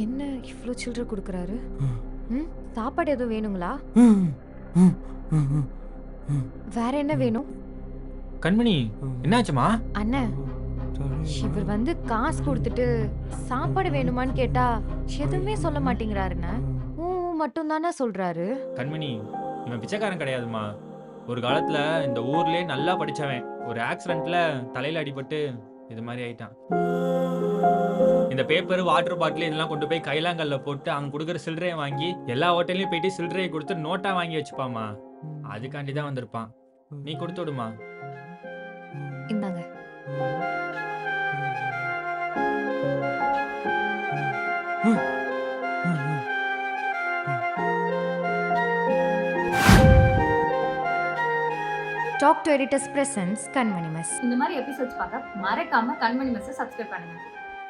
என்ன இவ்ளோ சில்லறை குடுக்குறாரு? சாப்பாடு எதுவும் வேணுங்களா? வேற என்ன வேணும்? கண்மணி, என்னாச்சுமா? அண்ணே, இவர் வந்து காசு குடுத்துட்டு சாப்பாடு வேணுமான்னு கேட்டா எதுவுமே சொல்ல மாட்டேங்கிறாருண்ணே. ஊ மட்டும் தானே சொல்றாரு. கண்மணி, இவன் பிச்சைக்காரன் கிடையாதுமா. ஒரு காலத்துல இந்த ஊர்லயே நல்லா படிச்சவன். ஒரு ஆக்சிடென்ட்ல தலையில அடிபட்டு இது மாதிரி ஆயிட்டான். இந்த பேப்பர், வாட்டர் பாட்டில் இதெல்லாம் கொண்டு போய் கைலாங்கல்ல போட்டு அவன் குடுக்குற சில்லறைய வாங்கி எல்லா ஹோட்டல்லயும் போயிட்டு சில்லறைய குடுத்து நோட்டா வாங்கி வச்சுப்பாமா. அதுக்காண்டி தான் வந்திருப்பான். நீ குடுத்து விடுமா. இந்தாங்க. Talk to editors presence Kanmani miss. இந்த மாதிரி எபிசோட்ஸ் பார்க்க மறக்காம கண்மணி மெஸ்ஸை சப்ஸ்கிரைப் பண்ணுங்க.